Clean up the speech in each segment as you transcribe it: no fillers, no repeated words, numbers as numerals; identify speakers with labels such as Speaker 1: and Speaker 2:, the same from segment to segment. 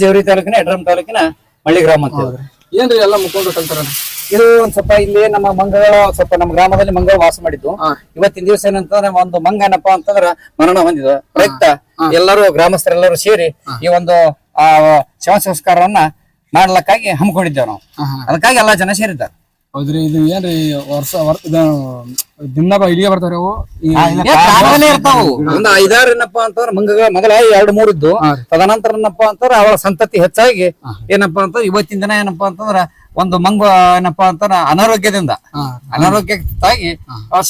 Speaker 1: ಜವರಿ ತಾಲೂಕಿನ ಯಡ್ರಾಮ್ ತಾಲೂಕಿನ ಮಳ್ಳಿ ಗ್ರಾಮ ಅಂತ ಹೇಳಿ.
Speaker 2: ಏನ್ರಿ ಎಲ್ಲ ಮುಖಂಡರು ಕಲ್ತಾರ?
Speaker 1: ಇದು ಒಂದ್ ಸ್ವಲ್ಪ ಇಲ್ಲಿ ನಮ್ಮ ಮಂಗಗಳು ಸ್ವಲ್ಪ ನಮ್ಮ ಗ್ರಾಮದಲ್ಲಿ ಮಂಗಗಳು ವಾಸ ಮಾಡಿದ್ದು. ಇವತ್ತಿನ ದಿವಸ ಏನಂತಂದ್ರೆ ಒಂದು ಮಂಗ ಏನಪ್ಪಾ ಅಂತಂದ್ರ ಮರಣ ಹೊಂದಿದ ಪ್ರಯುಕ್ತ ಎಲ್ಲರೂ ಗ್ರಾಮಸ್ಥರೆಲ್ಲರೂ ಸೇರಿ ಈ ಒಂದು ಶವ ಸಂಸ್ಕಾರವನ್ನ ಮಾಡ್ಲಕ್ಕಾಗಿ ಹಮ್ಮಿಕೊಂಡಿದ್ದೇವೆ ನಾವು. ಅದಕ್ಕಾಗಿ ಎಲ್ಲಾ ಜನ ಸೇರಿದ್ದಾರೆ.
Speaker 2: ಹೌದ್ರಿ. ಇದು ಏನ್ರಿ ವರ್ಷ ದಿನ ಇಲ್ಲಿಗೆ ಬರ್ತಾವ್ರಿ ಅವು?
Speaker 1: ಇರ್ತಾವು ಒಂದು 5-6 ಏನಪ್ಪಾ ಅಂತಂದ್ರ ಮಂಗಗಳ ಮೊದಲ 2-3 ಇದ್ದು. ತದನಂತರ ಏನಪ್ಪಾ ಅಂತಂದ್ರ ಅವಳ ಸಂತತಿ ಹೆಚ್ಚಾಗಿ ಏನಪ್ಪಾ ಅಂತಂದ್ರ ಇವತ್ತಿನ ದಿನ ಏನಪ್ಪಾ ಅಂತಂದ್ರ ಒಂದು ಮಂಗ ಏನಪ್ಪಾ ಅಂತಂದ್ರ ಅನಾರೋಗ್ಯಕ್ಕಾಗಿ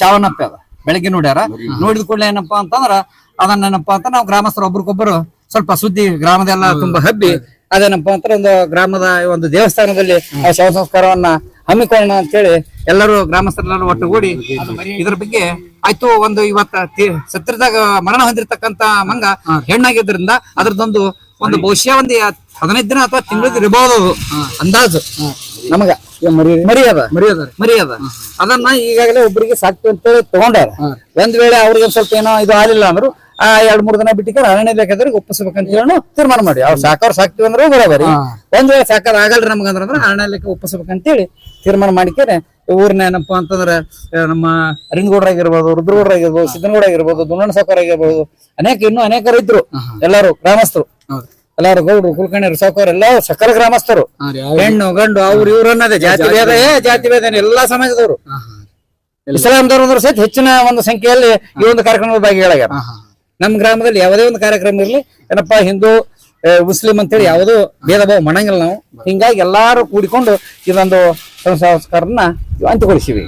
Speaker 1: ಸಾವನ್ನಪ್ಪ್ಯದ. ಬೆಳಗ್ಗೆ ನೋಡ್ಯಾರ. ನೋಡಿದ ಕೂಡಲೇ ಏನಪ್ಪಾ ಅಂತಂದ್ರ ಅದನ್ನೇನಪ್ಪಾ ಅಂತ ನಾವು ಗ್ರಾಮಸ್ಥರು ಒಬ್ರಿಗೊಬ್ಬರು ಸ್ವಲ್ಪ ಸುದ್ದಿ ಗ್ರಾಮದೆಲ್ಲ ತುಂಬಾ ಹಬ್ಬಿ ಅದೇನಪ್ಪಾ ಅಂತ ಒಂದು ಗ್ರಾಮದ ಒಂದು ದೇವಸ್ಥಾನದಲ್ಲಿ ಆ ಶವ ಸಂಸ್ಕಾರವನ್ನ ಹಮ್ಮಿಕೊಳ್ಳೋಣ ಅಂತೇಳಿ ಎಲ್ಲರೂ ಗ್ರಾಮಸ್ಥರೆಲ್ಲರೂ ಒಟ್ಟುಗೂಡಿ ಇದ್ರ ಬಗ್ಗೆ ಆಯ್ತು. ಒಂದು ಇವತ್ತ ಸತ್ರದಾಗ ಮರಣ ಹೊಂದಿರತಕ್ಕಂತ ಮಂಗ ಹೆಣ್ಣಾಗಿದ್ರಿಂದ ಅದ್ರದೊಂದು ಬಹುಶಃ ಒಂದು 15 ದಿನ ಅಥವಾ ತಿಂಗಳಿಗೆ ಇರಬಹುದು ಅಂದಾಜು. ನಮಗ ಮರಿ ಅದ ಅದನ್ನ ಈಗಾಗಲೇ ಒಬ್ಬರಿಗೆ ಸಾಕ್ತಿ ಅಂತೇಳಿ ತಗೊಂಡಾರ. ಒಂದ್ ವೇಳೆ ಅವ್ರಿಗೆ ಸ್ವಲ್ಪ ಏನೋ ಇದು ಆಗ್ಲಿಲ್ಲ ಅಂದ್ರು 2-3 ದಿನ ಬಿಟ್ಟಿಗೆ ಅರಣ್ಯ ಇಲಾಖೆದವ್ರಿಗೆ ಒಪ್ಪಿಸ್ಬೇಕಂತ ಹೇಳಿ ತೀರ್ಮಾನ ಮಾಡಿ ಅವ್ರು ಸಾಕ್ತಿವಿ ಅಂದ್ರೆ ಬರೋಬರಿ. ಒಂದ್ ವೇಳೆ ಸಾಕಾರ ಆಗಲ್ರಿ ನಮಗಂದ್ರ ಅರಣ್ಯ ಇಲಾಖೆ ಒಪ್ಪಿಸ್ಬೇಕಂತೇಳಿ ತೀರ್ಮಾನ ಮಾಡಿಕೇನೆ ಊರ್ನ ಏನಪ್ಪಾ ಅಂತಂದ್ರ ನಮ್ಮ ಅರಿಂದಗೌಡರಾಗಿರ್ಬೋದು, ರುದ್ರಗೌಡರಾಗಿರ್ಬೋದು, ಸಿದ್ದನಗೌಡರಾಗಿರ್ಬೋದು, ದುನ್ನಣ್ಣ ಸಾವ್ಕಾರ ಆಗಿರ್ಬೋದು, ಇನ್ನೂ ಅನೇಕ ರೈತರು ಎಲ್ಲಾರು ಗ್ರಾಮಸ್ಥರು ಎಲ್ಲಾರು ಗೌಡ್ರು, ಕುಲಕರ್ಣಿಯರು, ಸಾವ್ಕಾರ ಎಲ್ಲ ಸಕಲ ಗ್ರಾಮಸ್ಥರು ಹೆಣ್ಣು ಗಂಡು ಅವ್ರು ಇವ್ರನ್ನದೇ ಜಾತಿ ಭೇದ ಎಲ್ಲಾ ಸಮಾಜದವರು ಇಸ್ಲಾಂ ಧರ್ಮದವರು ಸಹಿತ ಹೆಚ್ಚಿನ ಒಂದು ಸಂಖ್ಯೆಯಲ್ಲಿ ಈ ಒಂದು ಕಾರ್ಯಕ್ರಮದ ಭಾಗಿಗಳಾಗ್ಯಾರ. ನಮ್ಮ ಗ್ರಾಮದಲ್ಲಿ ಯಾವುದೇ ಒಂದು ಕಾರ್ಯಕ್ರಮ ಇರ್ಲಿ ಏನಪ್ಪಾ ಹಿಂದೂ ಮುಸ್ಲಿಂ ಅಂತೇಳಿ ಯಾವುದೂ ಭೇದ ಭಾವ ಮಾಡಂಗಿಲ್ಲ ನಾವು. ಹಿಂಗಾಗಿ ಎಲ್ಲಾರು ಕೂಡಿಕೊಂಡು ಇದೊಂದು ಸಂಸ್ಕಾರನ ಅಂತ್ಯಗೊಳಿಸಿವಿ.